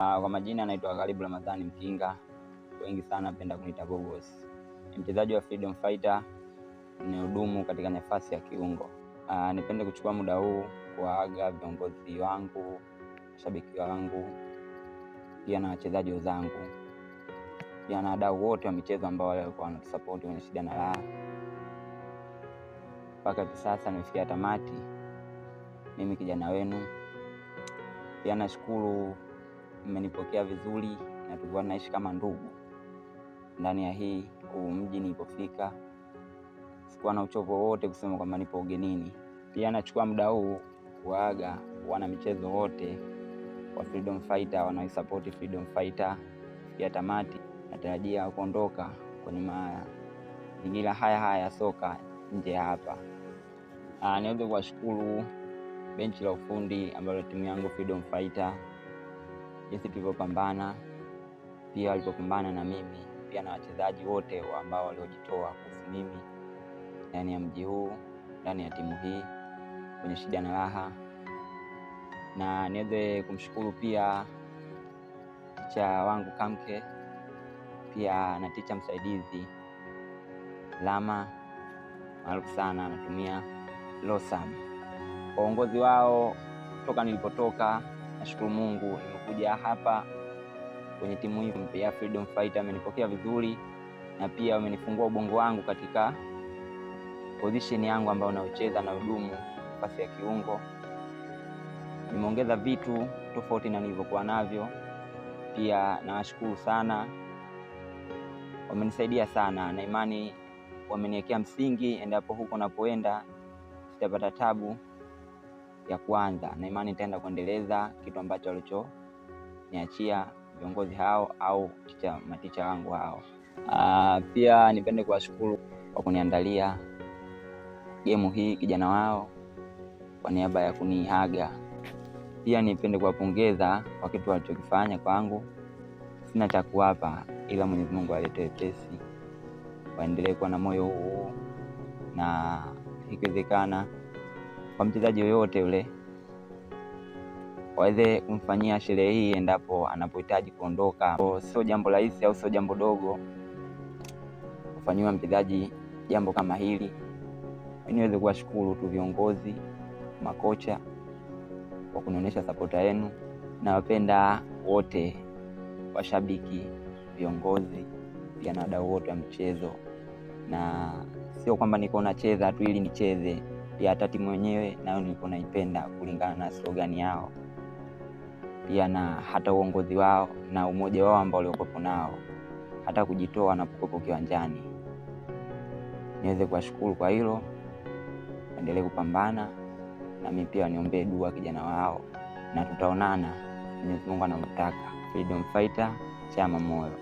Kwa majina naitwa Karibu Ramadhani Mkinga, wengi sana napenda kuniita Gogos. Ni mchezaji wa Freedom Fighter, ninahudumu katika nafasi ya kiungo. Nipende kuchukua muda huu kuwaaga viongozi wangu, mashabiki wangu, pia na wachezaji wenzangu, pia na wadau wote wa michezo ambao walikuwa wanatusupport kwenye shida na raha. Mpaka hivi sasa nimefikia tamati, mimi kijana wenu. Pia nashukuru mmenipokea vizuri na tulikuwa naishi kama ndugu ndani ya hii mji nilipofika. Sikuwa na uchovu wote kusema kwamba nipo ugenini. Pia nachukua muda huu kuaga wana michezo wote wa Freedom Fighter, wanaoisupport Freedom Fighter ya tamati. Natarajia kuondoka kwenye mazingira haya ya soka nje hapa. Niweze kuwashukuru benchi la ufundi ambalo timu yangu Freedom Fighter, jinsi tulivyopambana, pia walipopambana na mimi, pia na wachezaji wote ambao waliojitoa kuhusu mimi ndani ya mji huu, ndani ya timu hii kwenye shida na raha. Na niweze kumshukuru pia ticha wangu Kamke, pia na ticha msaidizi Lama, maarufu sana anatumia Losam. Kwa uongozi wao toka nilipotoka, nashukuru Mungu nimekuja hapa kwenye timu hii ya Freedom Fighter. Amenipokea vizuri na pia wamenifungua ubongo wangu katika position yangu ambayo naocheza na hudumu nafasi ya kiungo. Nimeongeza vitu tofauti na nilivyokuwa navyo. Pia nawashukuru sana, wamenisaidia sana, na imani wameniwekea msingi endapo huko napoenda sitapata tabu ya kwanza, na imani nitaenda kuendeleza kitu ambacho walichoniachia viongozi hao au maticha wangu hao. Pia nipende kuwashukuru kwa kuniandalia game hii kijana wao kwa niaba ya kuniaga. Pia nipende kuwapongeza kwa kitu walichokifanya kwangu. Sina cha kuwapa ila Mwenyezi Mungu alete wepesi, waendelee kuwa na moyo huu, na ikiwezekana kwa mchezaji yoyote yule waweze kumfanyia sherehe hii endapo anapohitaji kuondoka. Sio jambo rahisi au sio jambo dogo kufanyiwa mchezaji jambo kama hili. Niweze kuwashukuru tu viongozi, makocha kwa kunionyesha support yenu. Nawapenda wote, washabiki, viongozi, pia na wadau wote wa michezo. Na sio kwamba niko nacheza tu ili nicheze, pia hata timu wenyewe nayo niko naipenda kulingana na slogan yao, pia na hata uongozi wao na umoja wao ambao waliokuwa nao, hata kujitoa wanapokuwa kiwanjani. Niweze kuwashukuru kwa hilo, endelee kupambana na mimi pia niombee dua kijana wao, na tutaonana Mwenyezi Mungu anamtaka. Freedom Fighter, chama moyo.